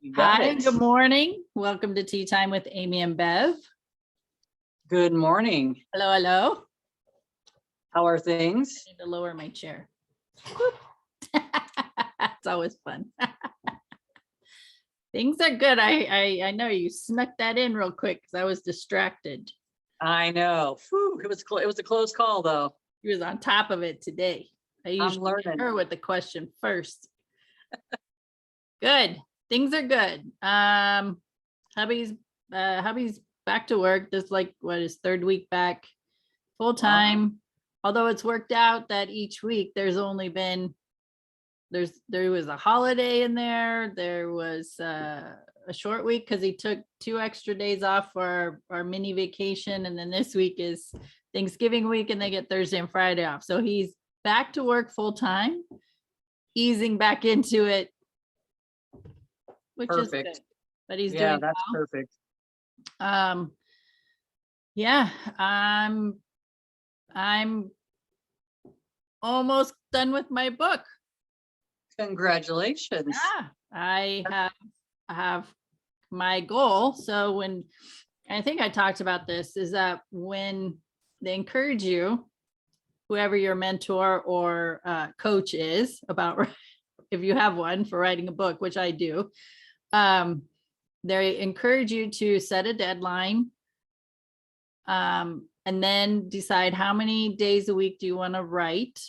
You got Hi, it. good morning. Welcome to Tea Time with Amie and Bev. Good morning. Hello, hello. How are things? I need to lower my chair. It's always fun. Things are good. I know you snuck that in real quick because I was distracted. I know. Whew, it was a close call though. He was on top of it today. I usually hit learning. her with the question first. Good. Things are good. Hubby's back to work. This his third week back full time. Although it's worked out that each week there was a holiday in there. There was a short week because he took 2 extra days off for our mini vacation, and then this week is Thanksgiving week, and they get Thursday and Friday off. So he's back to work full time, easing back into it, which Perfect. is good. But he's Yeah, doing that's well. perfect. Yeah, I'm almost done with my book. Congratulations. Yeah, I have my goal. So when I think I talked about this, is that when they encourage you, whoever your mentor or coach is, about if you have one for writing a book, which I do, they encourage you to set a deadline, and then decide how many days a week do you want to write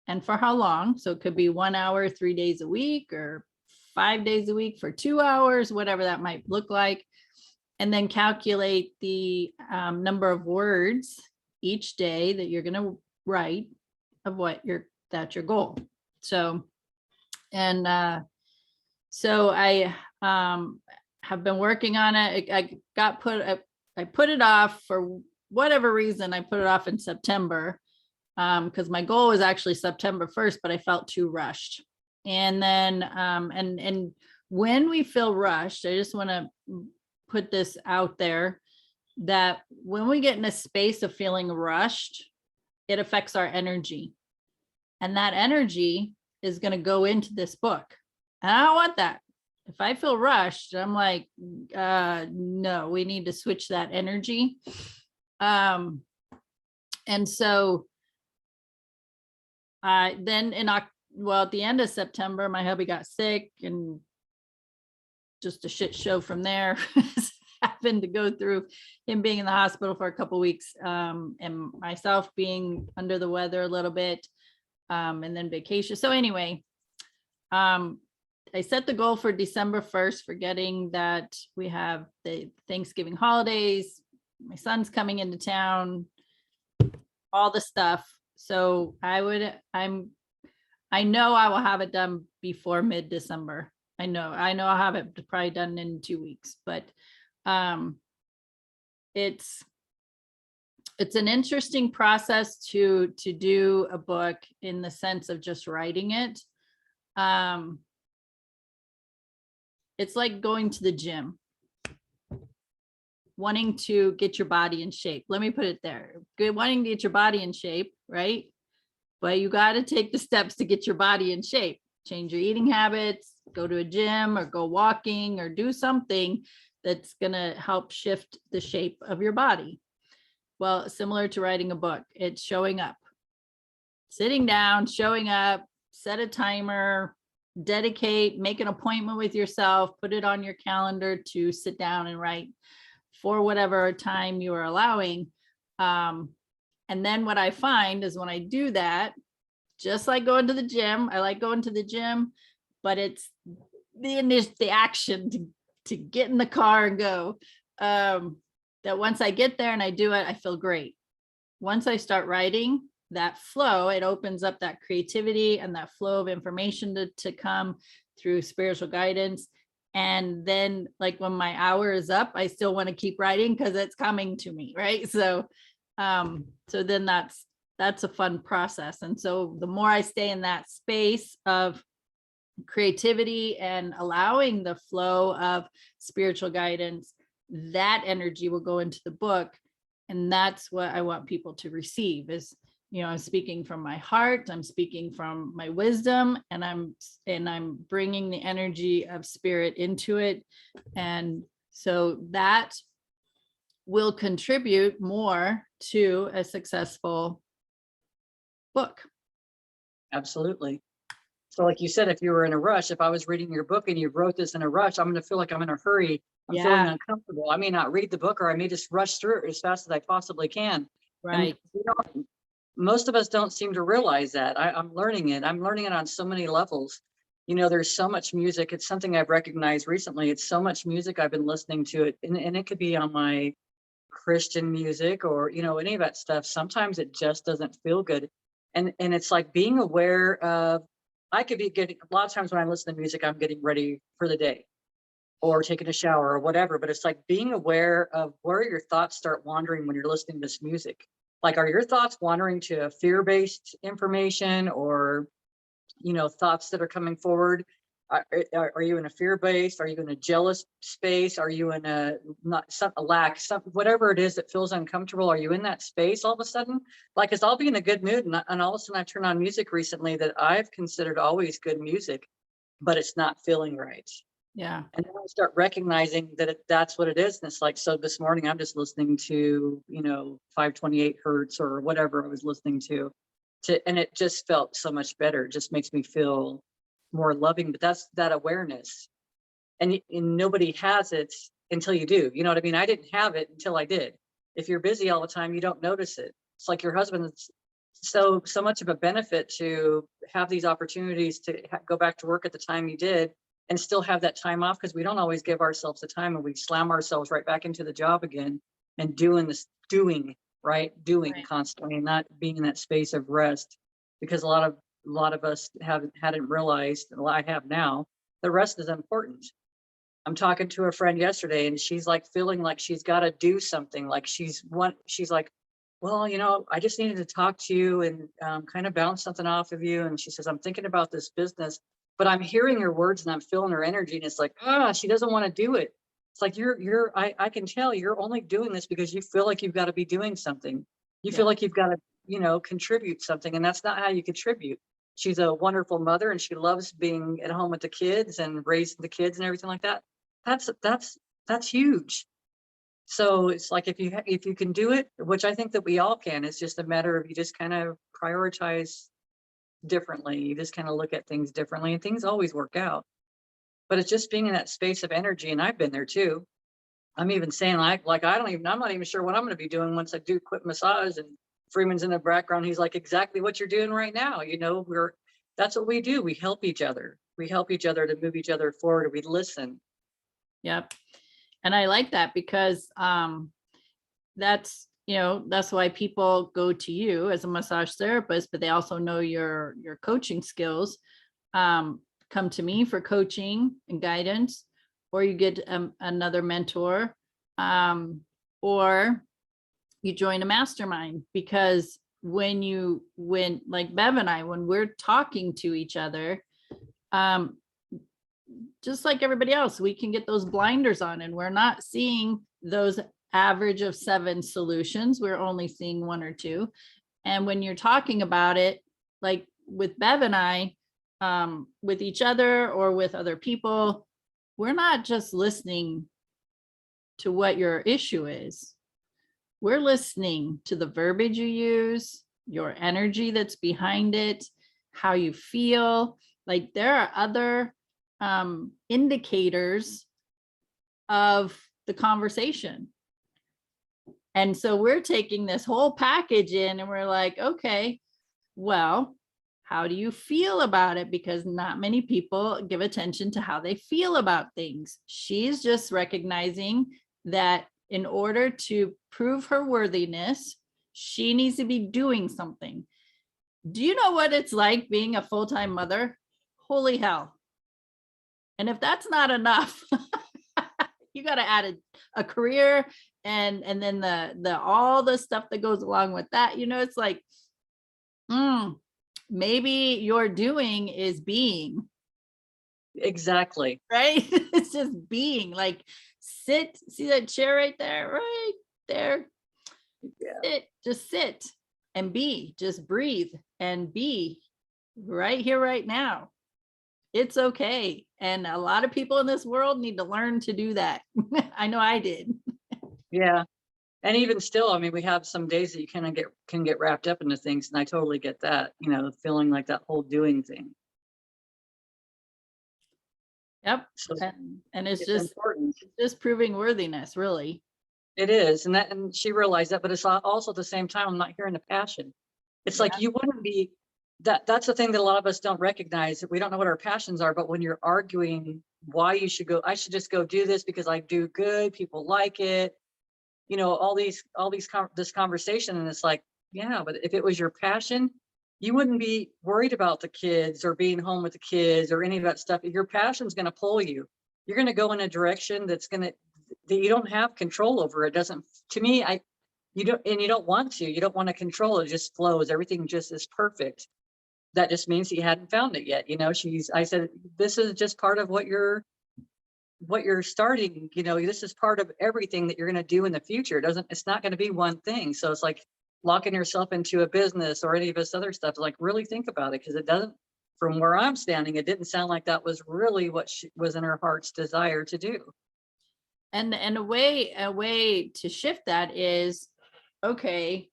and for how long. So it could be 1 hour, 3 days a week, or 5 days a week for 2 hours, whatever that might look like. And then calculate the number of words each day that you're going to write of that's your goal. So, and so I have been working on it. I put it off for whatever reason. I put it off in September because my goal was actually September 1st, but I felt too rushed. And then and when we feel rushed, I just want to put this out there that when we get in a space of feeling rushed, it affects our energy. And that energy is going to go into this book. And I don't want that. If I feel rushed, I'm like, no, we need to switch that energy. And so then at the end of September, my hubby got sick, and just a shit show from there. Happened to go through him being in the hospital for a couple weeks, and myself being under the weather a little bit, and then vacation. So anyway, I set the goal for December 1st, forgetting that we have the Thanksgiving holidays. My son's coming into town, all the stuff. So I know I will have it done before mid-December. I know I'll have it probably done in 2 weeks, but it's an interesting process to do a book in the sense of just writing it. It's like going to the gym, wanting to get your body in shape. Let me put it there. Good, wanting to get your body in shape, right? But you got to take the steps to get your body in shape. Change your eating habits, go to a gym, or go walking, or do something that's going to help shift the shape of your body. Well, similar to writing a book, it's showing up, sitting down, showing up, set a timer, dedicate, make an appointment with yourself, put it on your calendar to sit down and write for whatever time you are allowing. And then what I find is when I do that, just like going to the gym, I like going to the gym, but it's the action to get in the car and go. That once I get there and I do it, I feel great. Once I start writing, that flow, it opens up that creativity and that flow of information to come through spiritual guidance. And then like when my hour is up, I still want to keep writing because it's coming to me, right? So then that's a fun process. And so the more I stay in that space of creativity and allowing the flow of spiritual guidance, that energy will go into the book. And that's what I want people to receive, is I'm speaking from my heart, I'm speaking from my wisdom, and I'm bringing the energy of spirit into it. And so that will contribute more to a successful book. Absolutely. So like you said, if you were in a rush, if I was reading your book and you wrote this in a rush, I'm going to feel like I'm in a hurry. I'm feeling uncomfortable. I may not read the book, or I may just rush through it as fast as I possibly can. Right. And most of us don't seem to realize that. I'm learning it. I'm learning it on so many levels. There's so much music. It's something I've recognized recently. It's so much music I've been listening to it. And it could be on my Christian music or, any of that stuff. Sometimes it just doesn't feel good. And it's like being aware of, I could be getting, a lot of times when I listen to music, I'm getting ready for the day or taking a shower or whatever. But it's like being aware of where your thoughts start wandering when you're listening to this music. Like, are your thoughts wandering to fear-based information or, thoughts that are coming forward? Are you in a fear-based? Are you in a jealous space? Are you in a lack, whatever it is that feels uncomfortable? Are you in that space all of a sudden? Like, cause I'll be in a good mood and all of a sudden I turn on music recently that I've considered always good music, but it's not feeling right. Yeah. And then I start recognizing that that's what it is. And it's like, so this morning I'm just listening to, 528 hertz or whatever I was listening to, and it just felt so much better. It just makes me feel more loving, but that's that awareness. And nobody has it until you do. You know what I mean? I didn't have it until I did. If you're busy all the time, you don't notice it. It's like your husband's so much of a benefit to have these opportunities to go back to work at the time you did and still have that time off, because we don't always give ourselves the time and we slam ourselves right back into the job again and doing Right. constantly and not being in that space of rest, because a lot of us hadn't realized, and I have now, the rest is important. I'm talking to a friend yesterday and she's like feeling like she's got to do something. Like she's like, well, I just needed to talk to you and kind of bounce something off of you. And she says, I'm thinking about this business, but I'm hearing her words and I'm feeling her energy. And it's like, she doesn't want to do it. It's like, I can tell you're only doing this because you feel like you've got to be doing something. You feel like you've got to, contribute something. And that's not how you contribute. She's a wonderful mother and she loves being at home with the kids and raising the kids and everything like that. That's huge. So it's like, if you can do it, which I think that we all can, it's just a matter of you just kind of prioritize differently. You just kind of look at things differently and things always work out. But it's just being in that space of energy. And I've been there too. I'm even saying I'm not even sure what I'm going to be doing once I do quit massage. And Freeman's in the background. He's like, exactly what you're doing right now. That's what we do. We help each other. We help each other to move each other forward. We listen. Yep. And I like that because that's why people go to you as a massage therapist, but they also know your coaching skills. Come to me for coaching and guidance, or you get another mentor, or you join a mastermind. Because when like Bev and I, when we're talking to each other, just like everybody else, we can get those blinders on and we're not seeing those average of 7 solutions. We're only seeing 1 or 2. And when you're talking about it, like with Bev and I, with each other or with other people, we're not just listening to what your issue is. We're listening to the verbiage you use, your energy that's behind it, how you feel. Like there are other indicators of the conversation. And so we're taking this whole package in and we're like, okay, well, how do you feel about it? Because not many people give attention to how they feel about things. She's just recognizing that in order to prove her worthiness, she needs to be doing something. Do you know what it's like being a full-time mother? Holy hell. And if that's not enough, you got to add a career and then the all the stuff that goes along with that. It's like, maybe your doing is being. Exactly. Right? It's just being. Like, sit, see that chair right there? Right there. Yeah. Sit, just sit. and be, just breathe and be right here, right now. It's okay. And a lot of people in this world need to learn to do that. I know I did. Yeah. And even still, I mean, we have some days that you can get wrapped up into things, and I totally get that, feeling like that whole doing thing. Yep. So And it's it's just important. proving worthiness, really. It is. And she realized that, but it's also at the same time, I'm not hearing the passion. It's like, you wouldn't be that's the thing that a lot of us don't recognize, that we don't know what our passions are. But when you're arguing why you should go, I should just go do this because I do good, people like it, this conversation. And it's like, yeah, but if it was your passion, you wouldn't be worried about the kids or being home with the kids or any of that stuff. Your passion's going to pull you. You're going to go in a direction that you don't have control over. It doesn't, to me, you don't want to control it. It just flows. Everything just is perfect. That just means he hadn't found it yet. I said, this is just part of what you're starting, this is part of everything that you're going to do in the future. It's not going to be one thing. So it's like locking yourself into a business or any of this other stuff. Like, really think about it. Cause it doesn't, from where I'm standing, it didn't sound like that was really what was in her heart's desire to do. And a way to shift that is, okay,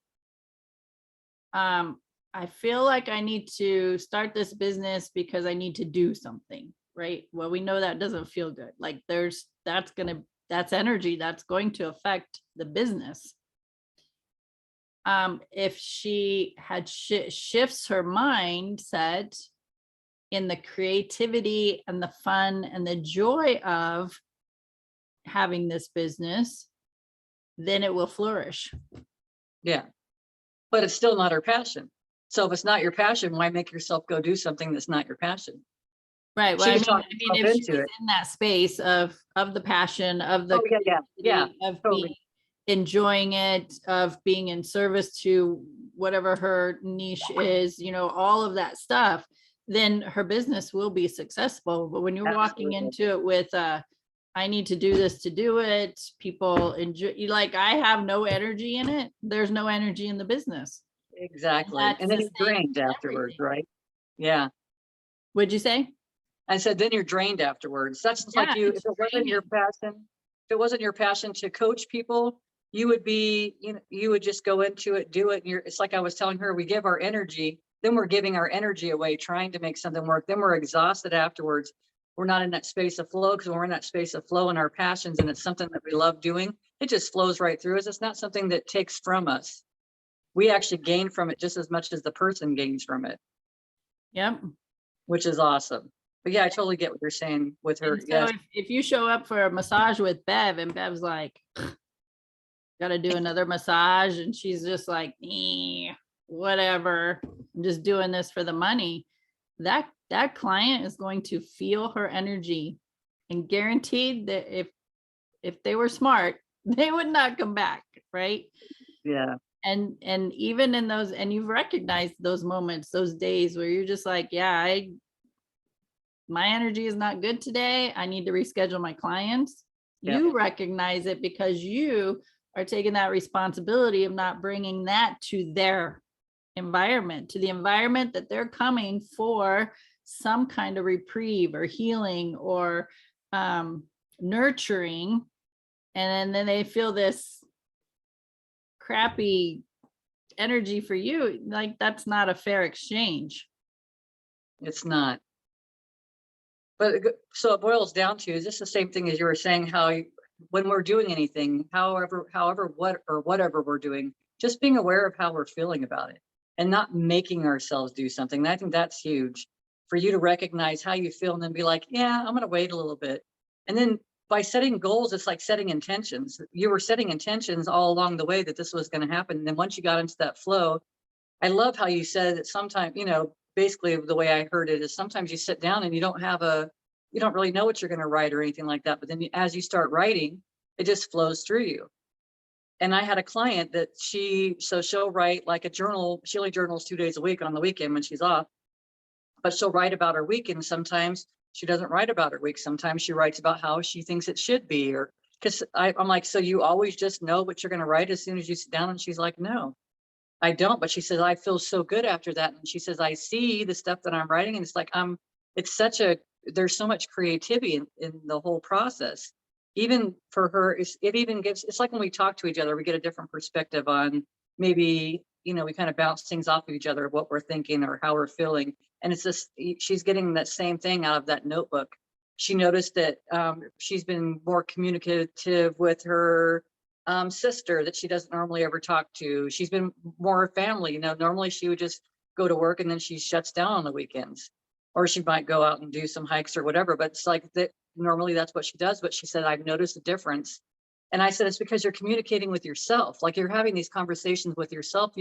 I feel like I need to start this business because I need to do something, right? Well, we know that doesn't feel good. Like that's energy that's going to affect the business. If she had shifts her mindset in the creativity and the fun and the joy of having this business, then it will flourish. Yeah. But it's still not her passion. So if it's not your passion, why make yourself go do something that's not your passion? Right. Well, She I was mean, talking if she into was it. in that space of the passion, of the Yeah, of totally. being enjoying it, of being in service to whatever her niche is, all of that stuff, then her business will be successful. But when you're walking into it with I need to do this to do it, people enjoy, like, I have no energy in it, there's no energy in the business. Exactly. And then you're drained afterwards, right? Yeah. Would you say? I said, then you're drained afterwards. That's just like if it wasn't your passion to coach people, you would just go into it, do it. It's like I was telling her, we give our energy, then we're giving our energy away, trying to make something work. Then we're exhausted afterwards. We're not in that space of flow, because when we're in that space of flow in our passions and it's something that we love doing, it just flows right through us. It's not something that takes from us. We actually gain from it just as much as the person gains from it. Yep. Which is awesome. But yeah, I totally get what you're saying with her. And so if you show up for a massage with Bev and Bev's like, got to do another massage, and she's just like, whatever, I'm just doing this for the money, that client is going to feel her energy, and guaranteed that if they were smart, they would not come back, right? Yeah. And even in those, and you've recognized those moments, those days where you're just like, yeah, my energy is not good today, I need to reschedule my clients. Yeah. You recognize it because you are taking that responsibility of not bringing that to their environment, to the environment that they're coming for some kind of reprieve or healing or nurturing. And then they feel this crappy energy for you. Like, that's not a fair exchange. It's not. But so it boils down to, is this the same thing as you were saying, how when we're doing anything, whatever we're doing, just being aware of how we're feeling about it and not making ourselves do something. And I think that's huge, for you to recognize how you feel and then be like, yeah, I'm going to wait a little bit. And then by setting goals, it's like setting intentions. You were setting intentions all along the way that this was going to happen. And then once you got into that flow, I love how you said that sometimes, basically the way I heard it is sometimes you sit down and you don't really know what you're going to write or anything like that. But then as you start writing, it just flows through you. And I had a client that she'll write like a journal. She only journals 2 days a week on the weekend when she's off, but she'll write about her week. And sometimes she doesn't write about her week. Sometimes she writes about how she thinks it should be, or because I'm like, so you always just know what you're going to write as soon as you sit down? And she's like, no. I don't, but she says, I feel so good after that. And she says, I see the stuff that I'm writing, and it's like, it's such a, there's so much creativity in the whole process. Even for her, it even gives, it's like when we talk to each other, we get a different perspective on maybe, we kind of bounce things off of each other, what we're thinking or how we're feeling. And it's just, she's getting that same thing out of that notebook. She noticed that she's been more communicative with her sister that she doesn't normally ever talk to. She's been more family. Normally she would just go to work and then she shuts down on the weekends, or she might go out and do some hikes or whatever. But it's like that. Normally that's what she does. But she said, I've noticed a difference. And I said, it's because you're communicating with yourself. Like, you're having these conversations with yourself.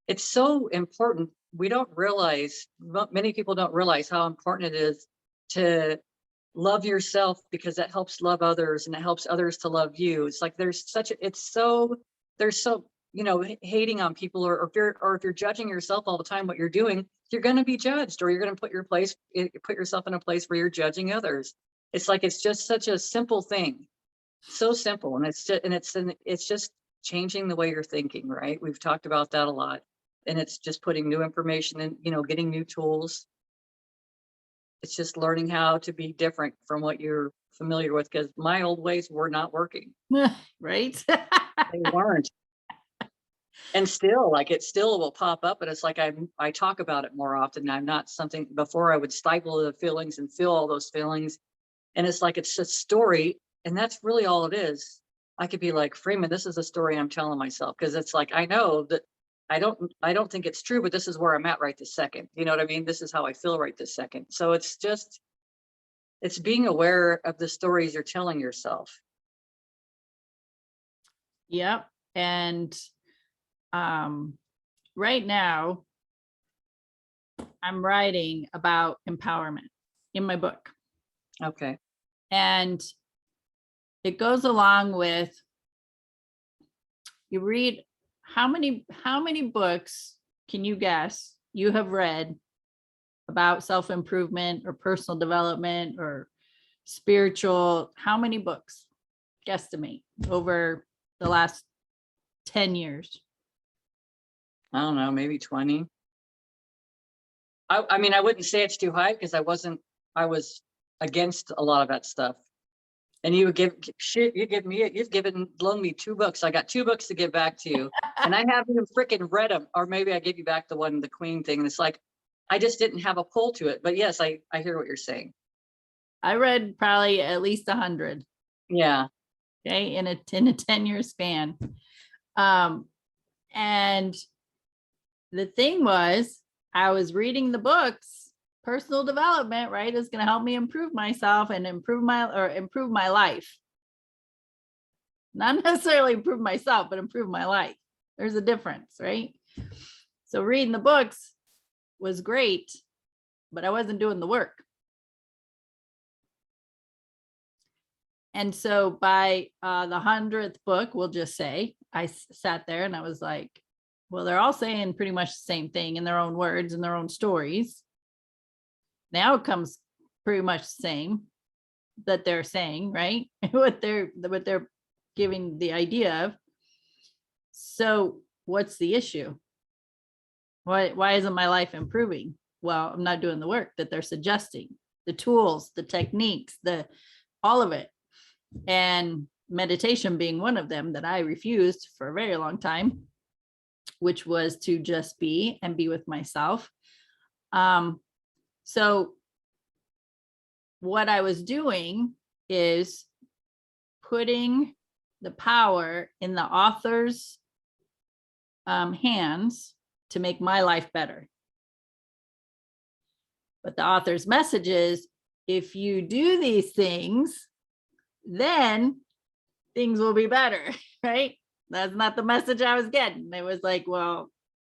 It's so important. We don't realize, many people don't realize how important it is to love yourself, because that helps love others and it helps others to love you. It's like there's so hating on people, or if you're judging yourself all the time, what you're doing, you're going to be judged, or you're going to put yourself in a place where you're judging others. It's like, it's just such a simple thing, so simple, and it's just changing the way you're thinking, right? We've talked about that a lot, and it's just putting new information in, getting new tools. It's just learning how to be different from what you're familiar with, because my old ways were not working. Right. They weren't. And still, like, it still will pop up, but it's like I talk about it more often. I'm not something, before I would stifle the feelings and feel all those feelings. And it's like, it's a story, and that's really all it is. I could be like, Freeman, this is a story I'm telling myself, because it's like, I know that I don't think it's true, but this is where I'm at right this second. You know what I mean? This is how I feel right this second. So it's being aware of the stories you're telling yourself. Yep. And right now I'm writing about empowerment in my book. Okay. And it goes along with, you read, how many books can you guess you have read about self-improvement or personal development or spiritual? How many books? Guesstimate over the last 10 years. I don't know, maybe 20. I mean, I wouldn't say it's too high, because I was against a lot of that stuff. And you would loaned me 2 books. I got 2 books to give back to you. And I haven't even freaking read them. Or maybe I give you back the Queen thing. And it's like, I just didn't have a pull to it. But yes, I hear what you're saying. I read probably at least 100. Yeah. Okay. In a 10-year span. And the thing was, I was reading the books. Personal development, right, is going to help me improve myself and improve my life. Not necessarily improve myself, but improve my life. There's a difference, right? So reading the books was great, but I wasn't doing the work. And so by the 100th book, we'll just say, I sat there and I was like, well, they're all saying pretty much the same thing in their own words and their own stories. The outcome's pretty much the same that they're saying, right? what they're giving the idea of. So what's the issue? Why isn't my life improving? Well, I'm not doing the work that they're suggesting, the tools, the techniques, all of it. And meditation being one of them that I refused for a very long time, which was to just be with myself. So what I was doing is putting the power in the author's hands to make my life better. But the author's message is, if you do these things, then things will be better, right? That's not the message I was getting. It was like, well,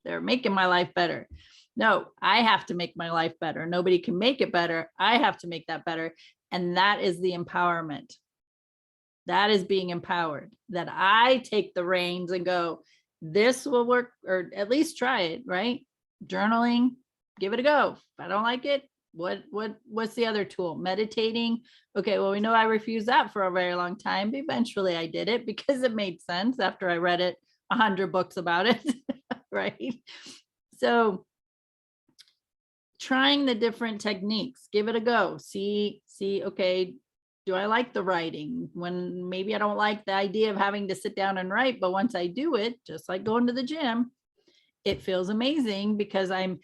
they're making my life better. No, I have to make my life better. Nobody can make it better. I have to make that better. And that is the empowerment. That is being empowered, that I take the reins and go, this will work, or at least try it, right? Journaling, give it a go. If I don't like it, what's the other tool? Meditating. Okay, well, we know I refused that for a very long time, but eventually I did it because it made sense after I read 100 books about it. right? So trying the different techniques, give it a go. See, okay, do I like the writing? When maybe I don't like the idea of having to sit down and write, but once I do it, just like going to the gym, it feels amazing because I'm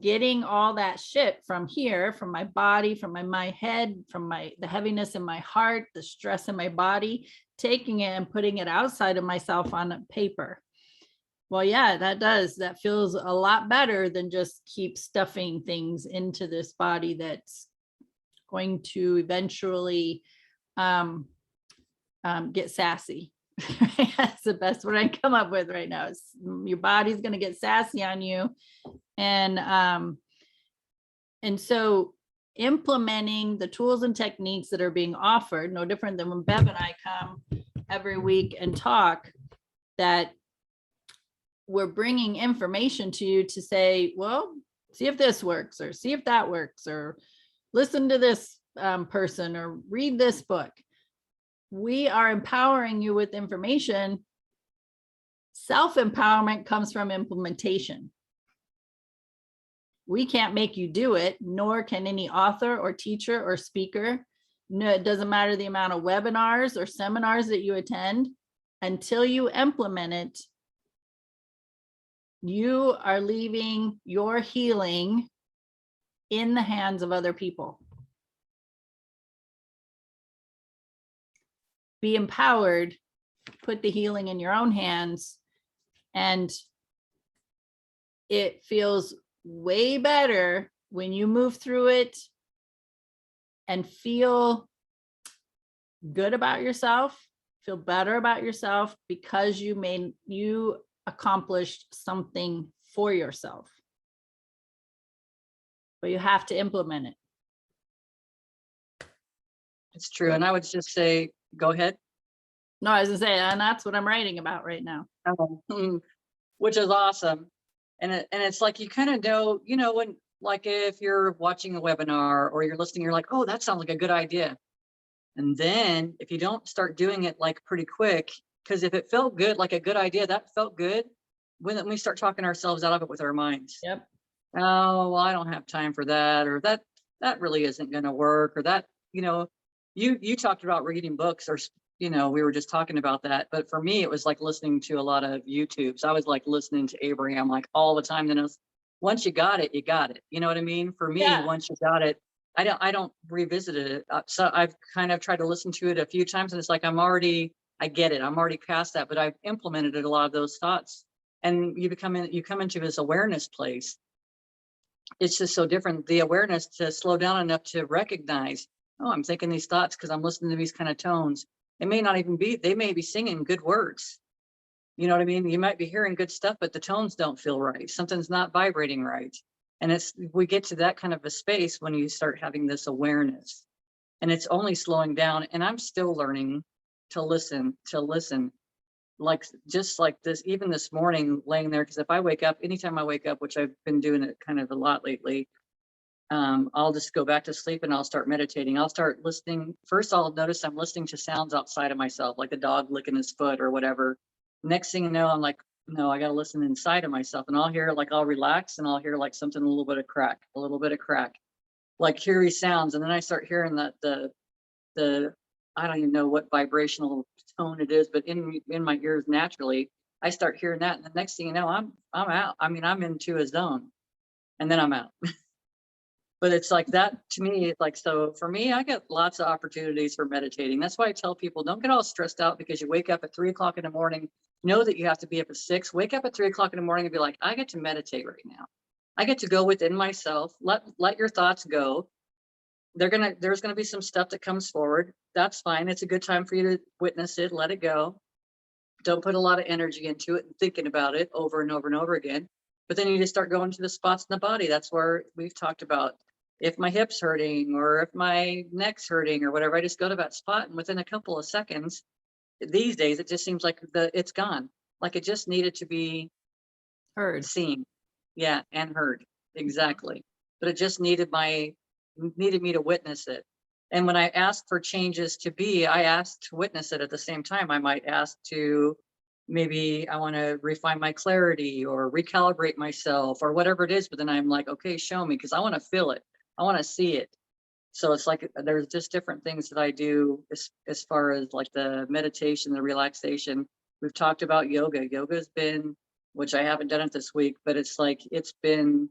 getting all that shit from here, from my body, from my head, from the heaviness in my heart, the stress in my body, taking it and putting it outside of myself on paper. Well, yeah, that feels a lot better than just keep stuffing things into this body that's going to eventually get sassy. That's the best word I can come up with right now. Your body's going to get sassy on you. And so implementing the tools and techniques that are being offered, no different than when Bev and I come every week and talk, that we're bringing information to you to say, well, see if this works, or see if that works, or listen to this person, or read this book. We are empowering you with information. Self-empowerment comes from implementation. We can't make you do it, nor can any author or teacher or speaker. No, it doesn't matter the amount of webinars or seminars that you attend. Until you implement it, you are leaving your healing in the hands of other people. Be empowered, put the healing in your own hands, and it feels way better when you move through it and feel good about yourself, feel better about yourself, because you accomplished something for yourself. But you have to implement it. It's true. And I would just say, go ahead. No, I was gonna say, and that's what I'm writing about right now. Which is awesome. And it's like, you kind of know, when, like, if you're watching a webinar or you're listening, you're like, oh, that sounds like a good idea. And then if you don't start doing it like pretty quick, because if it felt good, like a good idea, that felt good, when we start talking ourselves out of it with our minds. Yep. Oh, well, I don't have time for that, or that really isn't going to work, or that, you talked about reading books, or we were just talking about that. But for me, it was like listening to a lot of YouTube. So I was like listening to Abraham like all the time. Then once you got it, you got it. You know what I mean? For me, Yeah. Once you got it, I don't revisit it. So I've kind of tried to listen to it a few times, and it's like I get it. I'm already past that, but I've implemented a lot of those thoughts, and you come into this awareness place. It's just so different. The awareness to slow down enough to recognize, oh, I'm thinking these thoughts because I'm listening to these kind of tones. It may not even be, they may be singing good words. You know what I mean? You might be hearing good stuff, but the tones don't feel right. Something's not vibrating right. And we get to that kind of a space when you start having this awareness, and it's only slowing down. And I'm still learning to listen, like, just like this, even this morning laying there. Cause if I wake up, anytime I wake up, which I've been doing it kind of a lot lately, I'll just go back to sleep and I'll start meditating. I'll start listening. First, I'll notice I'm listening to sounds outside of myself, like a dog licking his foot or whatever. Next thing you know, I'm like, no, I got to listen inside of myself, and I'll hear, like, I'll relax and I'll hear like something, a little bit of crack, like eerie sounds. And then I start hearing that the, I don't even know what vibrational tone it is, but in my ears naturally, I start hearing that. And the next thing you know, I'm out. I mean, I'm into a zone, and then I'm out. But it's like that to me. It's like, so for me, I get lots of opportunities for meditating. That's why I tell people, don't get all stressed out because you wake up at 3 o'clock in the morning. Know that you have to be up at 6. Wake up at 3 o'clock in the morning and be like, I get to meditate right now. I get to go within myself. Let your thoughts go. There's gonna be some stuff that comes forward. That's fine. It's a good time for you to witness it. Let it go. Don't put a lot of energy into it and thinking about it over and over and over again. But then you just start going to the spots in the body. That's where we've talked about, if my hip's hurting or if my neck's hurting or whatever, I just go to that spot, and within a couple of seconds, these days, it just seems like it's gone. Like it just needed to be Heard. seen. Yeah, and heard. Exactly. But it just needed me to witness it. And when I asked for changes to be, I asked to witness it at the same time. I might ask to maybe I want to refine my clarity or recalibrate myself or whatever it is. But then I'm like, okay, show me, because I want to feel it. I want to see it. So it's like there's just different things that I do as far as like the meditation, the relaxation. We've talked about yoga. Yoga's been, which I haven't done it this week, but it's like it's been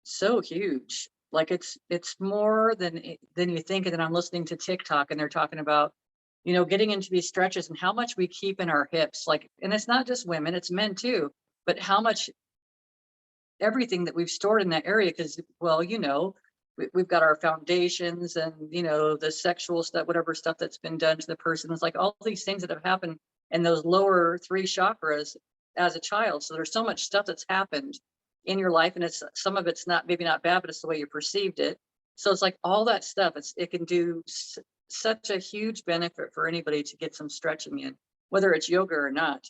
so huge. Like it's more than you think. And then I'm listening to TikTok and they're talking about, getting into these stretches and how much we keep in our hips. Like, and it's not just women, it's men too, but how much everything that we've stored in that area. Because, well, we've got our foundations and the sexual stuff, whatever stuff that's been done to the person. It's like all these things that have happened in those lower three chakras as a child. So there's so much stuff that's happened in your life, and it's some of it's not, maybe not bad, but it's the way you perceived it. So it's like all that stuff, it can do such a huge benefit for anybody to get some stretching in, whether it's yoga or not.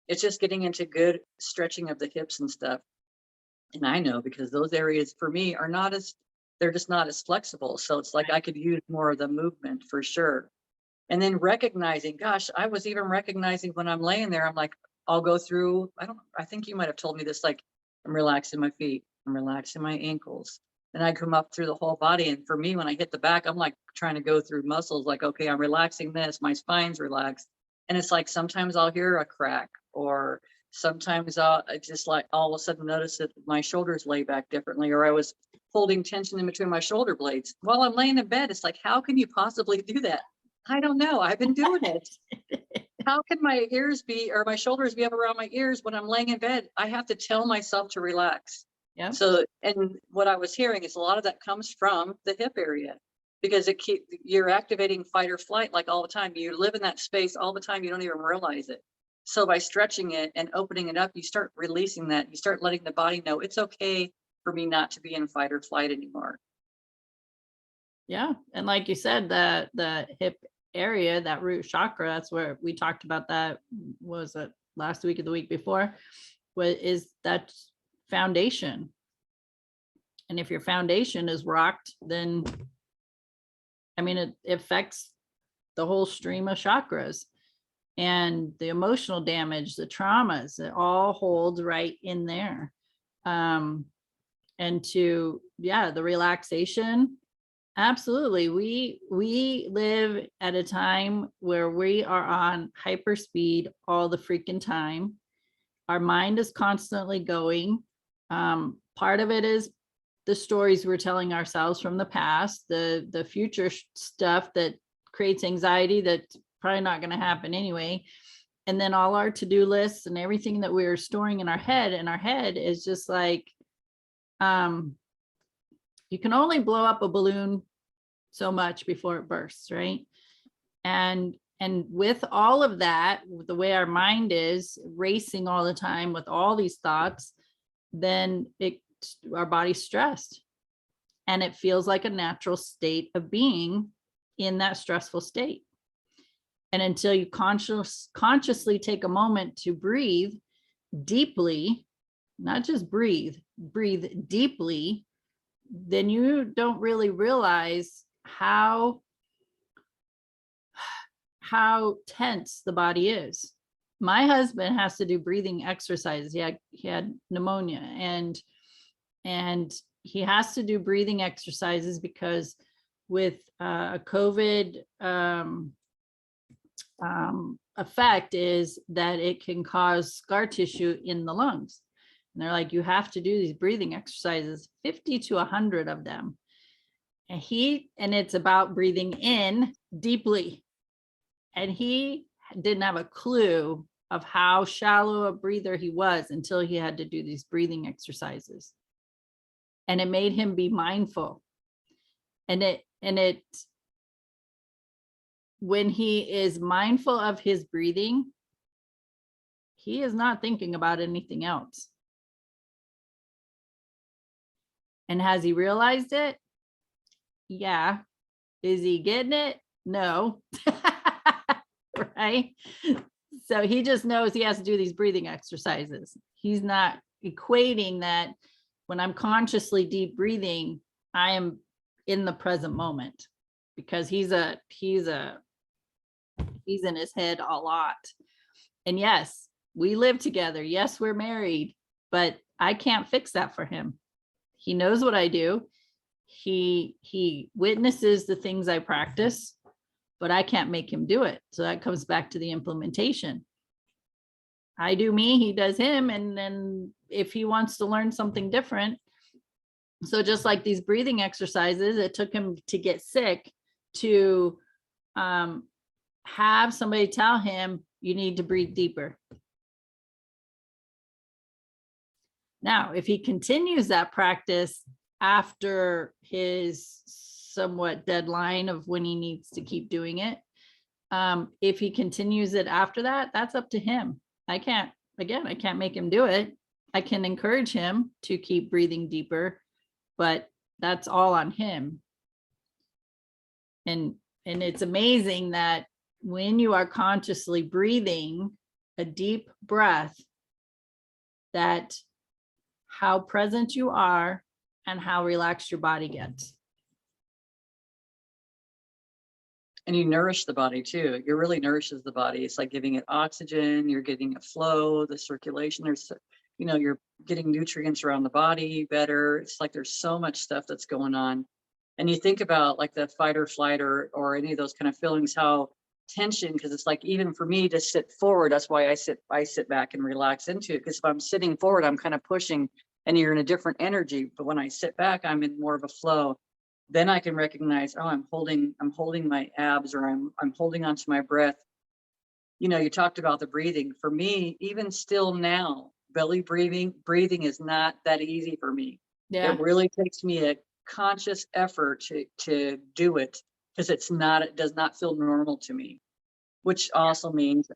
It's just getting into good stretching of the hips and stuff. And I know, because those areas for me are not as, they're just not as flexible. So it's like I could use more of the movement for sure. And then recognizing, gosh, I was even recognizing when I'm laying there, I'm like, I'll go through, I think you might have told me this, like I'm relaxing my feet, I'm relaxing my ankles. Then I come up through the whole body. And for me, when I hit the back, I'm like trying to go through muscles, like, okay, I'm relaxing this, my spine's relaxed. And it's like sometimes I'll hear a crack, or sometimes I just like all of a sudden notice that my shoulders lay back differently, or I was holding tension in between my shoulder blades while I'm laying in bed. It's like, how can you possibly do that? I don't know. I've been doing it. How can my ears be, or my shoulders be up around my ears when I'm laying in bed? I have to tell myself to relax. Yeah. So, and what I was hearing is a lot of that comes from the hip area, because you're activating fight or flight like all the time. You live in that space all the time. You don't even realize it. So by stretching it and opening it up, you start releasing that. You start letting the body know it's okay for me not to be in fight or flight anymore. Yeah. And like you said, the hip area, that root chakra, that's where we talked about that, was it last week or the week before, what is that foundation. And if your foundation is rocked, then it affects the whole stream of chakras, and the emotional damage, the traumas, it all holds right in there. And the relaxation, absolutely. We live at a time where we are on hyper speed all the freaking time. Our mind is constantly going. Part of it is the stories we're telling ourselves from the past, the future stuff that creates anxiety that's probably not going to happen anyway. And then all our to-do lists and everything that we're storing in our head, and our head is just like, you can only blow up a balloon so much before it bursts, right? And with all of that, the way our mind is racing all the time with all these thoughts, then our body's stressed, and it feels like a natural state of being in that stressful state. And until you consciously take a moment to breathe deeply, not just breathe deeply, then you don't really realize how tense the body is. My husband has to do breathing exercises. He had pneumonia, and he has to do breathing exercises because with a COVID effect is that it can cause scar tissue in the lungs. And they're like, you have to do these breathing exercises, 50 to 100 of them. And it's about breathing in deeply. And he didn't have a clue of how shallow a breather he was until he had to do these breathing exercises. And it made him be mindful. And when he is mindful of his breathing, he is not thinking about anything else. And has he realized it? Yeah. Is he getting it? No. Right? So he just knows he has to do these breathing exercises. He's not equating that when I'm consciously deep breathing, I am in the present moment, because he's in his head a lot. And yes, We live together. Yes, we're married, but I can't fix that for him. He knows what I do. He witnesses the things I practice, but I can't make him do it. So that comes back to the implementation. I do me, he does him. And then if he wants to learn something different, so just like these breathing exercises, it took him to get sick to have somebody tell him, you need to breathe deeper. Now, if he continues that practice after his somewhat deadline of when he needs to keep doing it, if he continues it after that, that's up to him. I can't make him do it. I can encourage him to keep breathing deeper, but that's all on him. And it's amazing that when you are consciously breathing a deep breath, that how present you are and how relaxed your body gets. And you nourish the body too. It really nourishes the body. It's like giving it oxygen, you're getting a flow, the circulation, there's, you're getting nutrients around the body better. It's like there's so much stuff that's going on. And you think about like the fight or flight or any of those kind of feelings, how tension, because it's like, even for me to sit forward, that's why I sit back and relax into it. Because if I'm sitting forward, I'm kind of pushing and you're in a different energy. But when I sit back, I'm in more of a flow. Then I can recognize, oh, I'm holding my abs, or I'm holding onto my breath. You talked about the breathing. For me, even still now, belly breathing is not that easy for me. Yeah. It really takes me a conscious effort to do it, because it does not feel normal to me, which also means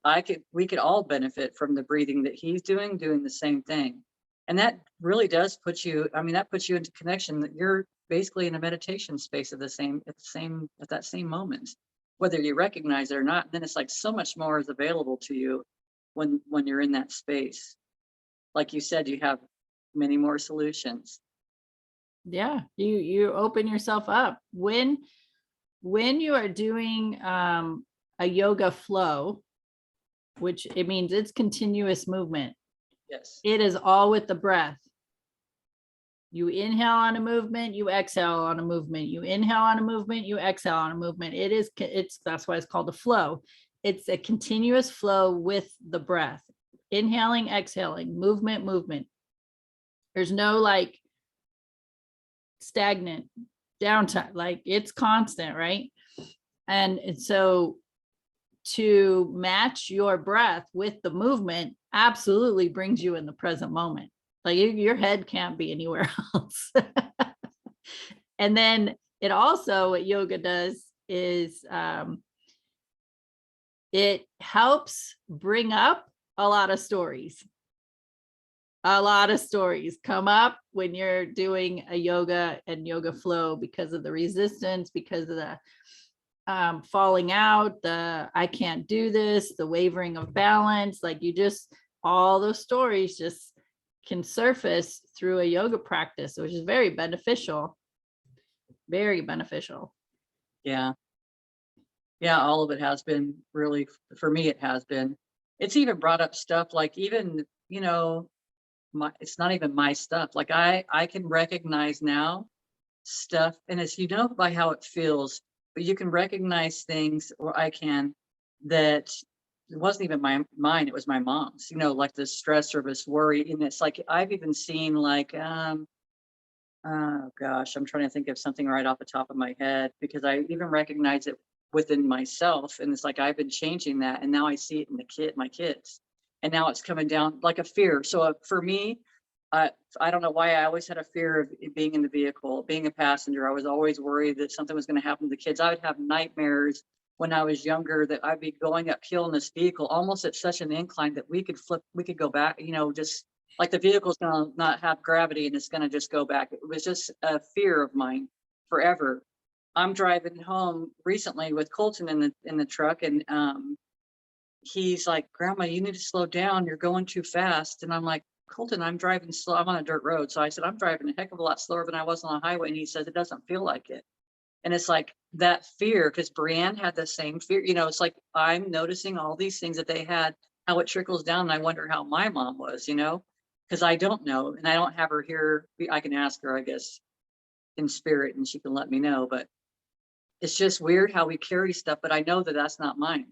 we could all benefit from the breathing that he's doing the same thing. And that really does put you into connection, that you're basically in a meditation space at that same moment, whether you recognize it or not. Then it's like so much more is available to you when you're in that space. Like you said, you have many more solutions. Yeah, you open yourself up when you are doing a yoga flow, which it means it's continuous movement. Yes. It is all with the breath. You inhale on a movement, you exhale on a movement, you inhale on a movement, you exhale on a movement. That's why it's called a flow. It's a continuous flow with the breath. Inhaling, exhaling, movement. There's no like stagnant downtime, like it's constant, right? And so to match your breath with the movement absolutely brings you in the present moment. Like your head can't be anywhere else. And then it also, what yoga does is it helps bring up a lot of stories. A lot of stories come up when you're doing a yoga and yoga flow, because of the resistance, because of the falling out, the I can't do this, the wavering of balance. Like all those stories just can surface through a yoga practice, which is very beneficial. Very beneficial. Yeah. Yeah, all of it has been really, for me, it has been. It's even brought up stuff like, even, it's not even my stuff. Like I can recognize now stuff, and it's, by how it feels, but you can recognize things, or I can, that it wasn't even mine, it was my mom's, like the stress or this worry. And it's like, I've even seen like, oh gosh, I'm trying to think of something right off the top of my head, because I even recognize it within myself. And it's like, I've been changing that. And now I see it in my kids. And now it's coming down like a fear. So for me, I don't know why I always had a fear of being in the vehicle, being a passenger. I was always worried that something was going to happen to the kids. I would have nightmares when I was younger that I'd be going uphill in this vehicle, almost at such an incline that we could go back, just like the vehicle's going to not have gravity and it's going to just go back. It was just a fear of mine forever. I'm driving home recently with Colton in the truck, and he's like, "Grandma, you need to slow down. You're going too fast." And I'm like, "Colton, I'm driving slow. I'm on a dirt road." So I said, "I'm driving a heck of a lot slower than I was on a highway." And he says, "It doesn't feel like it." And it's like that fear, because Brienne had the same fear. It's like I'm noticing all these things that they had how it trickles down. And I wonder how my mom was, because I don't know. And I don't have her here. I can ask her, I guess, in spirit, and she can let me know. But it's just weird how we carry stuff. But I know that that's not mine.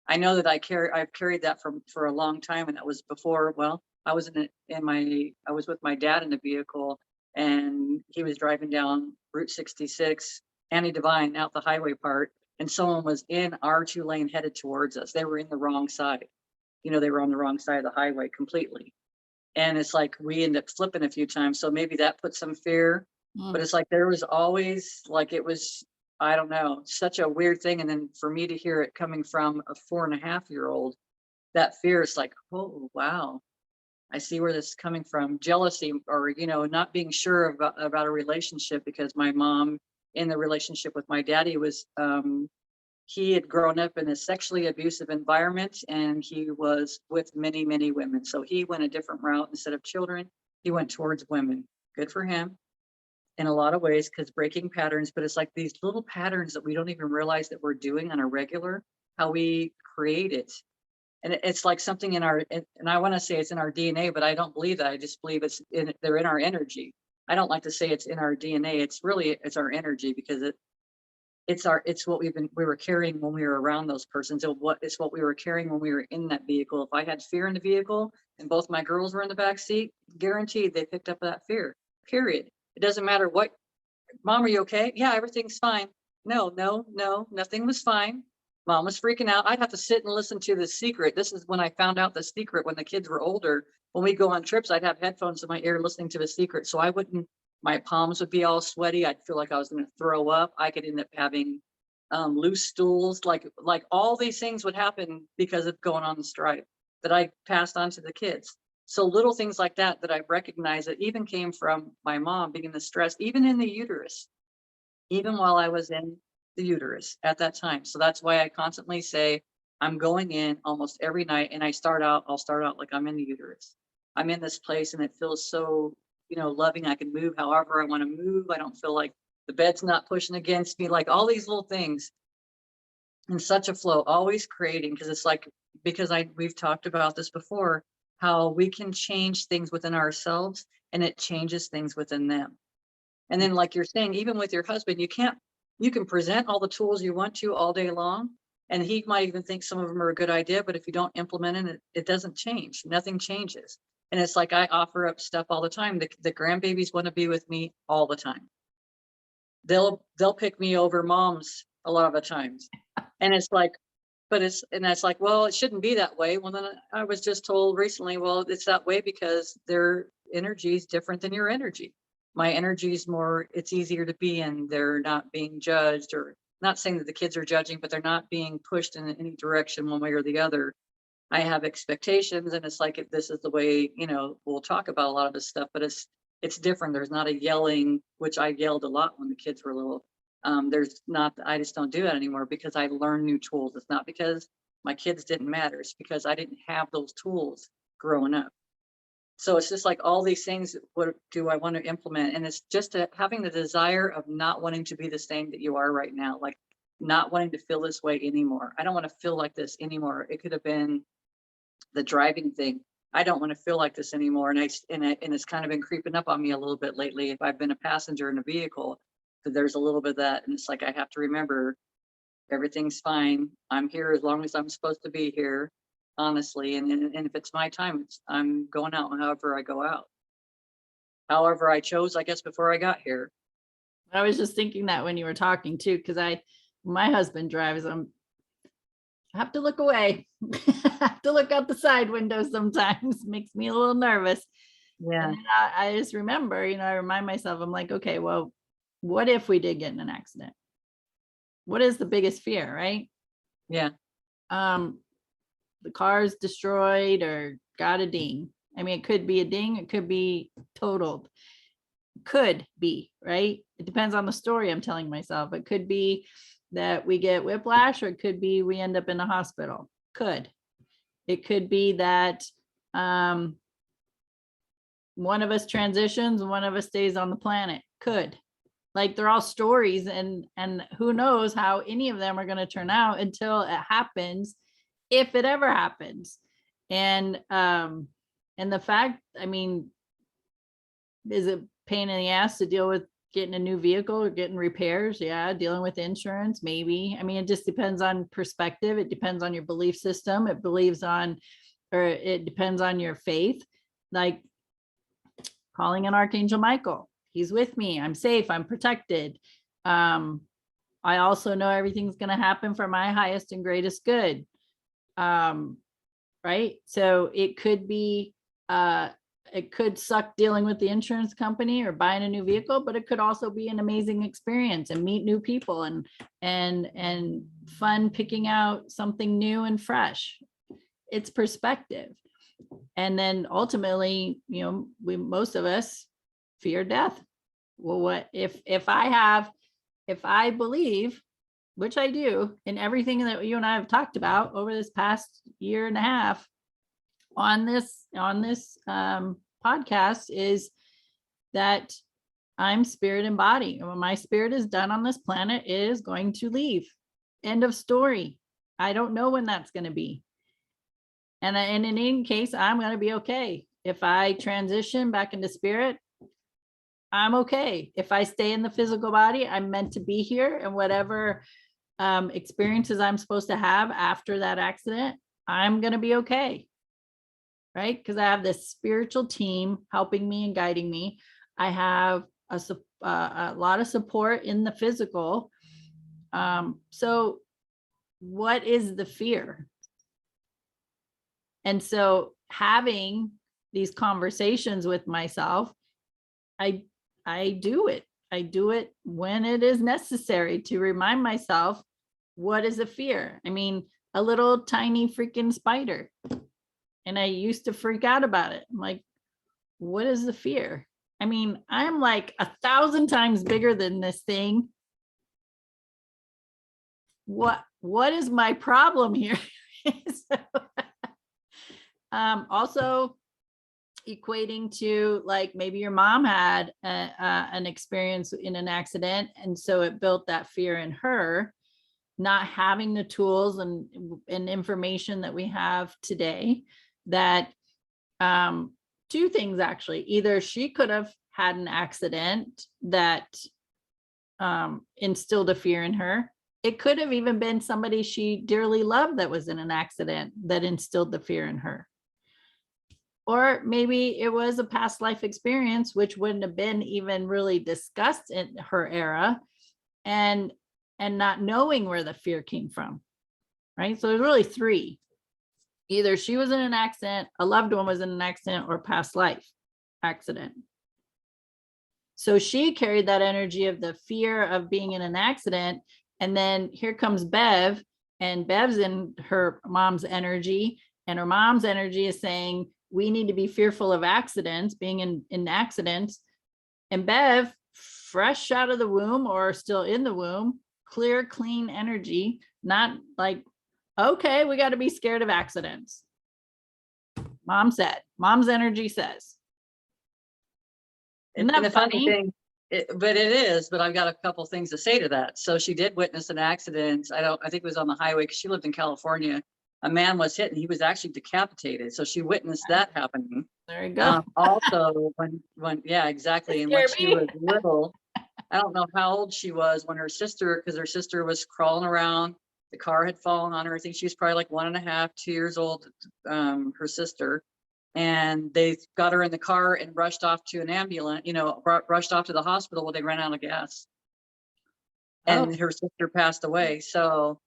I know that I've carried that for a long time. And that was before, well, I was I was with my dad in the vehicle, and he was driving down Route 66, Annie Devine, out the highway part, and someone was in our 2-lane headed towards us. They were in the wrong side. They were on the wrong side of the highway completely. And it's like we ended up flipping a few times. So maybe that put some fear, but it's like there was always like it was, I don't know, such a weird thing. And then for me to hear it coming from a 4.5-year-old, that fear is like, oh, wow, I see where this is coming from. Jealousy, or, not being sure about a relationship, because my mom in the relationship with my daddy was, he had grown up in a sexually abusive environment, and he was with many, many women. So he went a different route. Instead of children, he went towards women. Good for him in a lot of ways, because breaking patterns, but it's like these little patterns that we don't even realize that we're doing on a regular, how we create it. And it's like something in our, and I want to say it's in our DNA, but I don't believe that. I just believe they're in our energy. I don't like to say it's in our DNA. It's our energy, because it's what we were carrying when we were around those persons. It's what we were carrying when we were in that vehicle. If I had fear in the vehicle and both my girls were in the back seat, guaranteed they picked up that fear, period. It doesn't matter what, Mom, are you okay? Yeah, everything's fine. No, nothing was fine. Mom was freaking out. I'd have to sit and listen to The Secret. This is when I found out The Secret, when the kids were older. When we go on trips, I'd have headphones in my ear listening to The Secret. So my palms would be all sweaty. I'd feel like I was going to throw up. I could end up having loose stools. Like all these things would happen because of going on the strike that I passed on to the kids. So little things like that I recognize that even came from my mom being in the stress, even in the uterus, even while I was in the uterus at that time. So that's why I constantly say I'm going in almost every night, and I'll start out like I'm in the uterus. I'm in this place, and it feels so, loving. I can move however I want to move. I don't feel like the bed's not pushing against me, like all these little things in such a flow, always creating, because it's like, we've talked about this before, how we can change things within ourselves, and it changes things within them. And then, like you're saying, even with your husband, you can present all the tools you want to all day long, and he might even think some of them are a good idea, but if you don't implement it, it doesn't change. Nothing changes. And it's like I offer up stuff all the time. The grandbabies want to be with me all the time. They'll pick me over moms a lot of the times. And it's like, that's like, well, it shouldn't be that way. Well, then I was just told recently, well, it's that way because their energy is different than your energy. My energy is more, it's easier to be in. They're not being judged, or not saying that the kids are judging, but they're not being pushed in any direction one way or the other. I have expectations, and it's like, if this is the way, we'll talk about a lot of this stuff, but it's different. There's not a yelling, which I yelled a lot when the kids were little. There's not, I just don't do that anymore, because I learned new tools. It's not because my kids didn't matter. It's because I didn't have those tools growing up. So it's just like all these things, what do I want to implement? And it's just having the desire of not wanting to be the same that you are right now, like not wanting to feel this way anymore. I don't want to feel like this anymore. It could have been the driving thing. I don't want to feel like this anymore. And it's kind of been creeping up on me a little bit lately. If I've been a passenger in a vehicle, there's a little bit of that. And it's like, I have to remember everything's fine. I'm here as long as I'm supposed to be here, honestly. And if it's my time, I'm going out however I go out. However I chose, I guess, before I got here. I was just thinking that when you were talking too, because my husband drives, I have to look away. I have to look out the side window sometimes. Makes me a little nervous. Yeah. And I just remember, I remind myself, I'm like, okay, well, what if we did get in an accident? What is the biggest fear, right? Yeah. The car's destroyed or got a ding. I mean, it could be a ding, it could be totaled. Could be, right? It depends on the story I'm telling myself. It could be that we get whiplash, or it could be we end up in the hospital. It could be that one of us transitions, one of us stays on the planet. Like, they're all stories, and who knows how any of them are going to turn out until it happens, if it ever happens. And the fact, I mean, is it pain in the ass to deal with getting a new vehicle or getting repairs? Yeah. Dealing with insurance, maybe. I mean, it just depends on perspective. It depends on your belief system. It depends on your faith. Like calling an Archangel Michael. He's with me. I'm safe. I'm protected. I also know everything's going to happen for my highest and greatest good. Right. So it could be, it could suck dealing with the insurance company or buying a new vehicle, but it could also be an amazing experience and meet new people and fun picking out something new and fresh. It's perspective. And then ultimately, most of us fear death. Well, what if I believe, which I do, in everything that you and I have talked about over this past year and a half on this podcast, is that I'm spirit and body. And when my spirit is done on this planet, it is going to leave. End of story. I don't know when that's going to be. And in any case, I'm going to be okay. If I transition back into spirit, I'm okay. If I stay in the physical body, I'm meant to be here, and whatever experiences I'm supposed to have after that accident, I'm going to be okay. Right? Because I have this spiritual team helping me and guiding me. I have a lot of support in the physical. So what is the fear? And so having these conversations with myself, I do it. I do it when it is necessary to remind myself, what is a fear? I mean, a little tiny freaking spider. And I used to freak out about it. I'm like, what is the fear? I mean, I'm like 1,000 times bigger than this thing. What is my problem here? So, also equating to, like, maybe your mom had an experience in an accident, and so it built that fear in her, not having the tools and information that we have today. That two things, actually. Either she could have had an accident that instilled a fear in her. It could have even been somebody she dearly loved that was in an accident that instilled the fear in her. Or maybe it was a past life experience, which wouldn't have been even really discussed in her era, and not knowing where the fear came from. Right? So there's really three. Either she was in an accident, a loved one was in an accident, or past life accident. So she carried that energy of the fear of being in an accident. And then here comes Bev, and Bev's in her mom's energy, and her mom's energy is saying, we need to be fearful of accidents, being in accidents. And Bev, fresh out of the womb or still in the womb, clear, clean energy, not like, okay, we got to be scared of accidents. Mom's energy says. Isn't that funny? Thing, but it is, but I've got a couple things to say to that. So she did witness an accident. I think it was on the highway, because she lived in California. A man was hit and he was actually decapitated. So she witnessed that happening. There you go. Also, when yeah, exactly. And when she was little, I don't know how old she was when her sister, because her sister was crawling around. The car had fallen on her. I think she was probably like 1.5, 2 years old, her sister. And they got her in the car and rushed off to an ambulance, rushed off to the hospital while they ran out of gas. And her sister passed away. So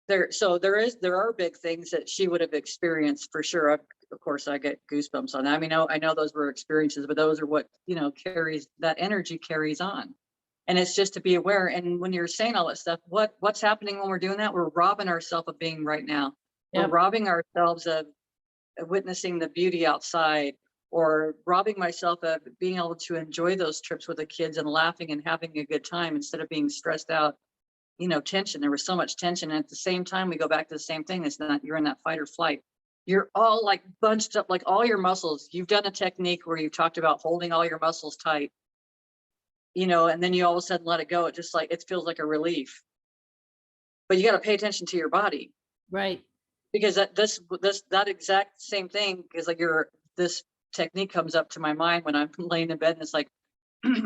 there are big things that she would have experienced for sure. Of course, I get goosebumps on that. I mean, I know those were experiences, but those are what, carries, that energy carries on. And it's just to be aware. And when you're saying all that stuff, what's happening when we're doing that? We're robbing ourselves of being right now. Yep. We're robbing ourselves of witnessing the beauty outside, or robbing myself of being able to enjoy those trips with the kids and laughing and having a good time instead of being stressed out, tension. There was so much tension. And at the same time, we go back to the same thing. It's not, you're in that fight or flight. You're all like bunched up, like all your muscles. You've done a technique where you've talked about holding all your muscles tight, and then you all of a sudden let it go. It just like, it feels like a relief, but you got to pay attention to your body. Right. because that exact same thing, because like this technique comes up to my mind when I'm laying in bed, and it's like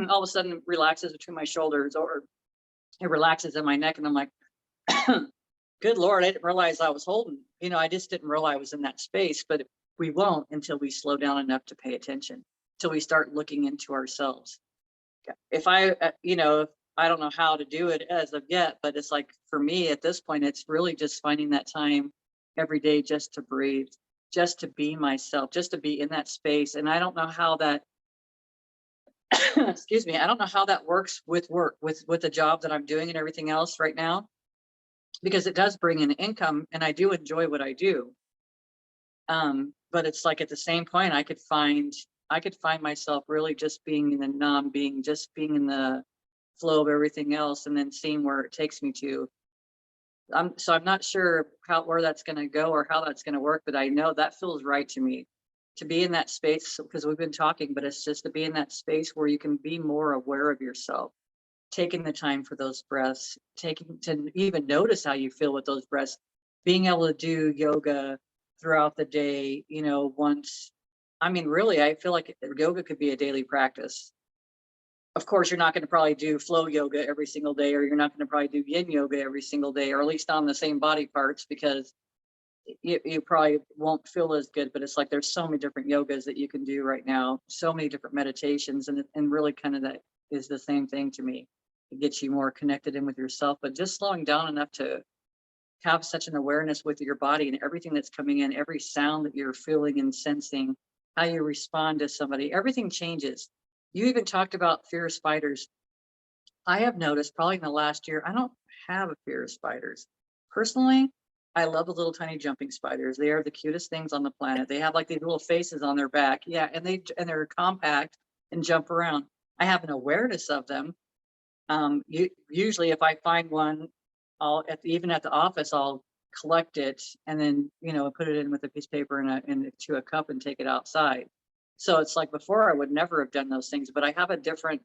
all of a sudden it relaxes between my shoulders, or it relaxes in my neck, and I'm like, good Lord, I didn't realize I was holding, I just didn't realize I was in that space. But we won't until we slow down enough to pay attention, till we start looking into ourselves. If I don't know how to do it as of yet, but it's like, for me at this point, it's really just finding that time every day just to breathe, just to be myself, just to be in that space. And I don't know how that, excuse me, I don't know how that works with work, with the job that I'm doing and everything else right now, because it does bring in income and I do enjoy what I do. But it's like, at the same point, I could find myself really just being in the being, just being in the flow of everything else, and then seeing where it takes me to. I'm not sure where that's going to go or how that's going to work, but I know that feels right to me, to be in that space, because we've been talking, but it's just to be in that space where you can be more aware of yourself, taking the time for those breaths, taking to even notice how you feel with those breaths, being able to do yoga throughout the day, once. I mean, really, I feel like yoga could be a daily practice. Of course, you're not going to probably do flow yoga every single day, or you're not going to probably do yin yoga every single day, or at least on the same body parts, because you probably won't feel as good. But it's like, there's so many different yogas that you can do right now, so many different meditations, and really kind of that is the same thing to me. It gets you more connected in with yourself, but just slowing down enough to have such an awareness with your body and everything that's coming in, every sound that you're feeling and sensing, how you respond to somebody, everything changes. You even talked about fear of spiders. I have noticed probably in the last year, I don't have a fear of spiders. Personally, I love the little tiny jumping spiders. They are the cutest things on the planet. They have like these little faces on their back. Yeah, and they're compact and jump around. I have an awareness of them. Usually if I find one, even at the office, I'll collect it and then, put it in with a piece of paper and into a cup and take it outside. So it's like, before I would never have done those things, but I have a different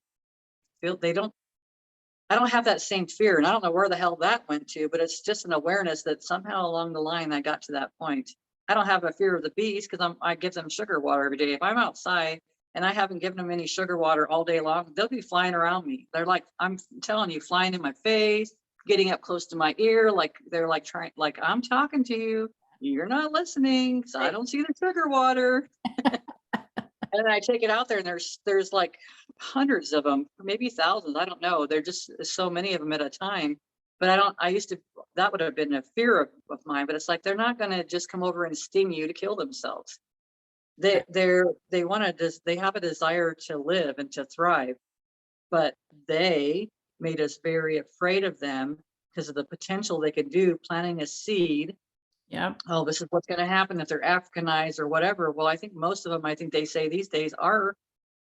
feel. I don't have that same fear, and I don't know where the hell that went to, but it's just an awareness that somehow along the line I got to that point. I don't have a fear of the bees, because I give them sugar water every day. If I'm outside and I haven't given them any sugar water all day long, they'll be flying around me. They're like, I'm telling you, flying in my face, getting up close to my ear, like they're like trying, like, I'm talking to you, you're not listening, so I don't see the sugar water. And then I take it out there, and there's like hundreds of them, maybe thousands. I don't know. There just so many of them at a time. But that would have been a fear of mine. But it's like, they're not going to just come over and sting you to kill themselves. They have a desire to live and to thrive, but they made us very afraid of them because of the potential they could do, planting a seed. Yeah. Oh, this is what's going to happen if they're Africanized or whatever. Well, I think most of them, I think they say these days, are,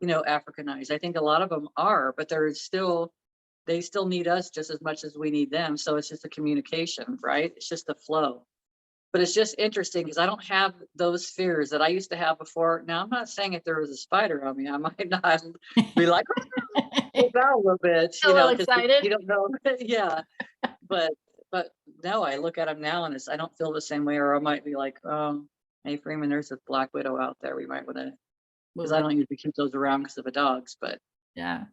Africanized. I think a lot of them are, but they still need us just as much as we need them. So it's just a communication, right? It's just a flow. But it's just interesting, because I don't have those fears that I used to have before. Now, I'm not saying if there was a spider on me, I might not be like, "Oh, out a little bit," A little because excited. you don't know. Yeah. But no, I look at them now and I don't feel the same way. Or I might be like, oh, hey Freeman, there's a black widow out there. We might want to, because I don't usually keep those around because of the dogs, but Yeah.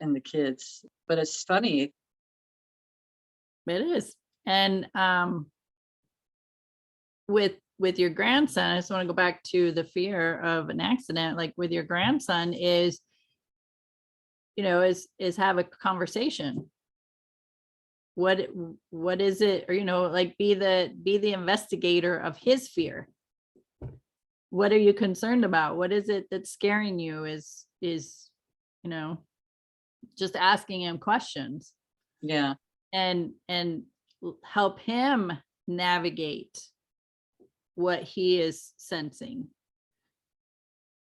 and the kids. But it's funny. It is. And with your grandson, I just want to go back to the fear of an accident. Like with your grandson is have a conversation. What is it? Or, like be the investigator of his fear. What are you concerned about? What is it that's scaring you? Is just asking him questions. Yeah. And help him navigate what he is sensing.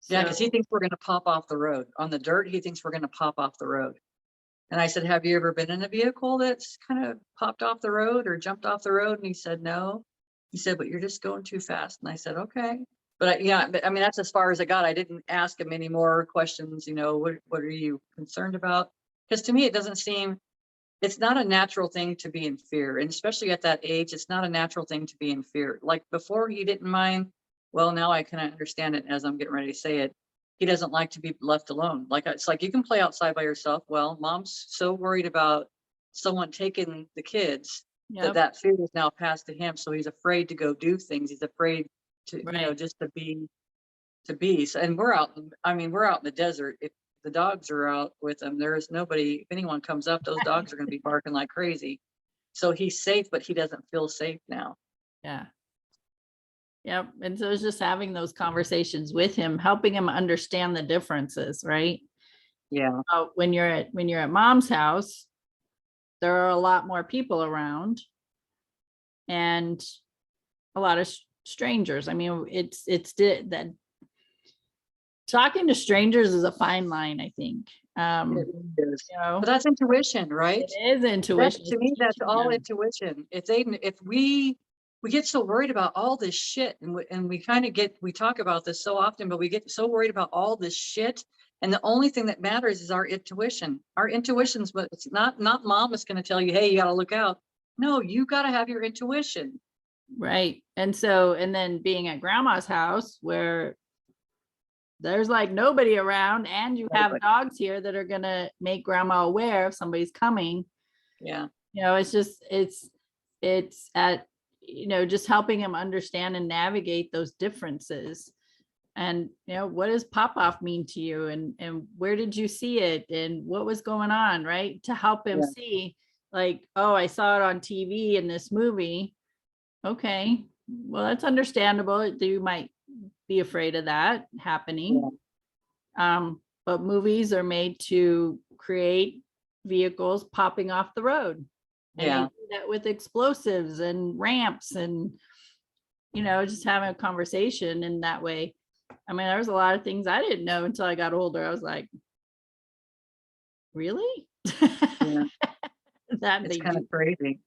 Yeah, because he thinks we're going to pop off the road. On the dirt, he thinks we're going to pop off the road. And I said, have you ever been in a vehicle that's kind of popped off the road or jumped off the road? And he said, no. He said, but you're just going too fast. And I said, okay. But I mean, that's as far as I got. I didn't ask him any more questions. What are you concerned about? Because to me, it doesn't seem, it's not a natural thing to be in fear. And especially at that age, it's not a natural thing to be in fear. Like before, he didn't mind. Well, now I can understand it as I'm getting ready to say it. He doesn't like to be left alone. Like it's like you can play outside by yourself. Well, mom's so worried about someone taking the kids that Yep. that fear is now passed to him. So he's afraid to go do things. He's afraid to, Right. just to be. So, and we're out, I mean, we're out in the desert. If the dogs are out with him, there is nobody, if anyone comes up, those dogs are going to be barking like crazy. So he's safe, but he doesn't feel safe now. Yeah. Yep. And so it's just having those conversations with him, helping him understand the differences, right? Yeah. When you're at mom's house, there are a lot more people around and a lot of strangers. I mean, that talking to strangers is a fine line, I think. It really is. You know, But that's intuition, right? it is That, intuition. to It's me, that's teaching all them. intuition. If we get so worried about all this shit, and we kind of we talk about this so often, but we get so worried about all this shit. And the only thing that matters is our intuition. Our intuition's, but it's not mom is going to tell you, hey, you got to look out. No, you got to have your intuition. Right. And so, and then being at grandma's house where there's like nobody around and you have Nobody. dogs here that are going to make grandma aware if somebody's coming. Yeah. You know, it's just, it's at, you know, just helping him understand and navigate those differences. And, you know, what does pop off mean to you? And where did you see it? And what was going on? Right. To help him Yeah. see, like, oh, I saw it on TV in this movie. Okay. Well, that's understandable. You might be afraid of that happening. But movies are made to create vehicles popping off the road. And Yeah. they do that with explosives and ramps and, you know, just having a conversation in that way. I mean, there was a lot of things I didn't know until I got older. I was like, really? Yeah. That It's they kind of do crazy.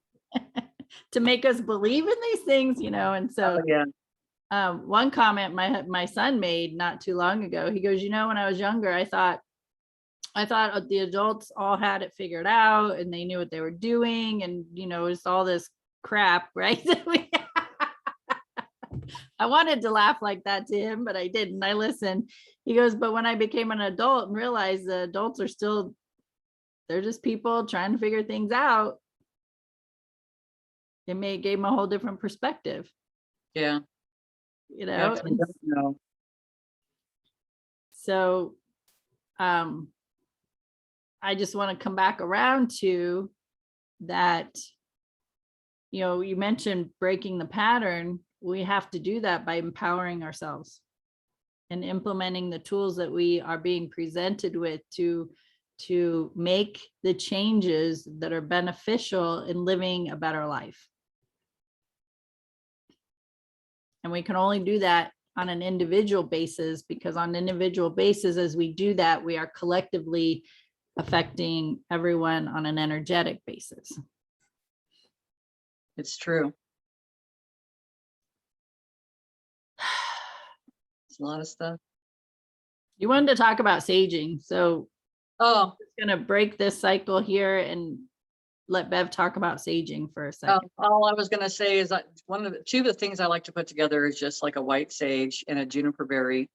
to make us believe in these things, you know. And so Oh, yeah. one comment my son made not too long ago, he goes, you know, when I was younger, I thought the adults all had it figured out and they knew what they were doing. And, you know, it's all this crap, right? I wanted to laugh like that to him, but I didn't. I listened. He goes, but when I became an adult and realized the adults are still, they're just people trying to figure things out. It gave him a whole different perspective. Yeah. You Yeah. know? 'Cause we don't know. So I just want to come back around to that. You know, you mentioned breaking the pattern. We have to do that by empowering ourselves and implementing the tools that we are being presented with to make the changes that are beneficial in living a better life. And we can only do that on an individual basis, because on an individual basis, as we do that, we are collectively affecting everyone on an energetic basis. It's true. It's a lot of stuff. You wanted to talk about saging. So Oh, I'm just going to break this cycle here and let Bev talk about saging for a second. all I was going to say is that two of the things I like to put together is just like a white sage and a juniper berry.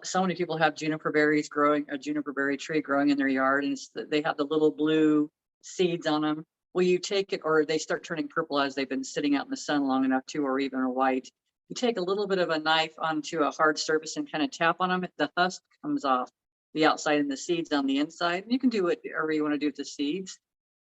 So many people have juniper berries growing, a juniper berry tree growing in their yard, and they have the little blue seeds on them. Well, you take it, or they start turning purple as they've been sitting out in the sun long enough to, or even a white. You take a little bit of a knife onto a hard surface and kind of tap on them. The husk comes off the outside and the seeds on the inside. You can do whatever you want to do with the seeds.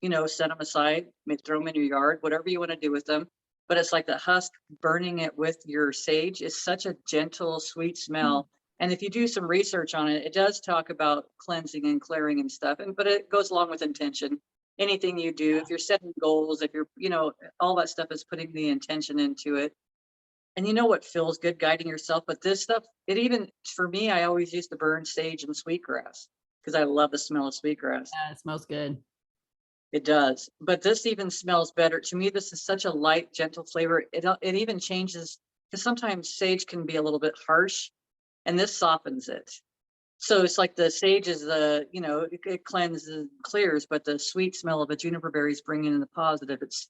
You know, set them aside, throw them in your yard, whatever you want to do with them. But it's like the husk, burning it with your sage is such a gentle, sweet smell. And if you do some research on it, it does talk about cleansing and clearing and stuff. But it goes along with intention. Anything you do, if you're setting goals, if you're, you know, all that stuff is putting the intention into it. And you know what feels good, guiding yourself. But this stuff, it even, for me, I always used to burn sage and sweetgrass because I love the smell of sweetgrass. Yeah, it smells good. It does. But this even smells better. To me, this is such a light, gentle flavor. It even changes, because sometimes sage can be a little bit harsh, and this softens it. So it's like the sage is the, you know, it cleanses, clears, but the sweet smell of a juniper berry is bringing in the positive. It's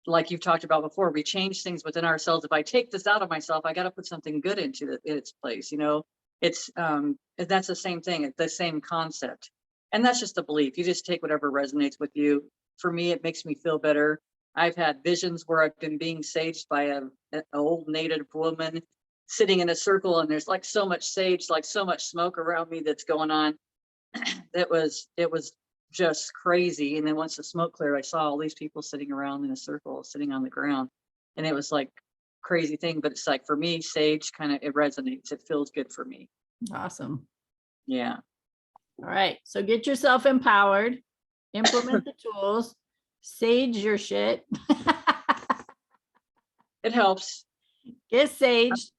like you've talked about before, we change things within ourselves. If I take this out of myself, I got to put something good into it, in its place, you know. That's the same thing, it's the same concept. And that's just a belief. You just take whatever resonates with you. For me, it makes me feel better. I've had visions where I've been being saged by an old native woman sitting in a circle, and there's like so much sage, like so much smoke around me that's going on. It was just crazy. And then once the smoke cleared, I saw all these people sitting around in a circle, sitting on the ground. And it was like crazy thing. But it's like for me, sage kind of, it resonates. It feels good for me. Awesome. Yeah. All right. So get yourself empowered, implement the tools, sage your shit. It helps. Get saged.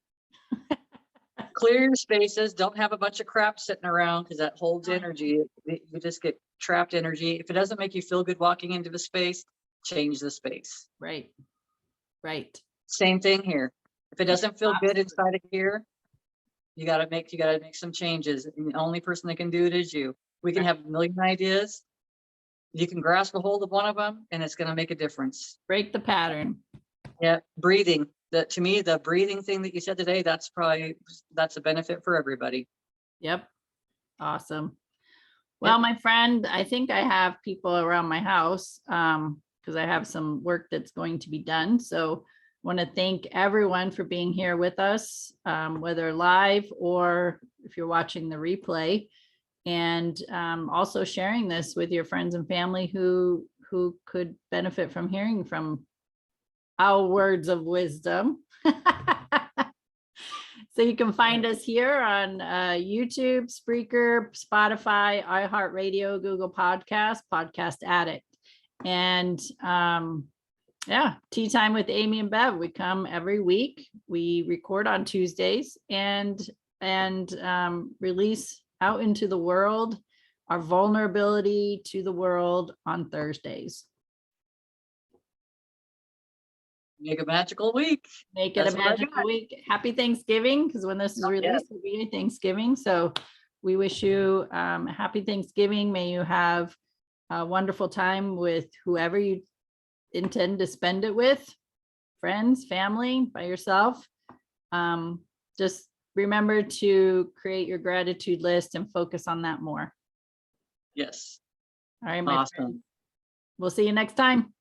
Clear your spaces. Don't have a bunch of crap sitting around because that holds energy. You just get trapped energy. If it doesn't make you feel good walking into the space, change the space. Right. Right. Same thing here. If it doesn't feel good Absolutely. inside of here, you gotta make some changes. And the only person that can do it is you. We can Right. have a million ideas. You can grasp a hold of one of them and it's gonna make a difference. Break the pattern. Yeah, breathing. That to me, the breathing thing that you said today, that's a benefit for everybody. Yep. Awesome. Well, my friend, I think I have people around my house because I have some work that's going to be done. So I want to thank everyone for being here with us, whether live or if you're watching the replay, and also sharing this with your friends and family who could benefit from hearing from our words of wisdom. So you can find us here on YouTube, Spreaker, Spotify, iHeartRadio, Google Podcast, Podcast Addict. And yeah, Tea Time with Amie and Bev. We come every week. We record on Tuesdays and release out into the world our vulnerability to the world on Thursdays. Make a magical week. Make it That's a what I magical got. week. Happy Thanksgiving, because when this is Not yet. released, it'll be Thanksgiving. So we wish you a happy Thanksgiving. May you have a wonderful time with whoever you intend to spend it with, friends, family, by yourself. Just remember to create your gratitude list and focus on that more. Yes. All right, my Awesome. friends. We'll see you next time.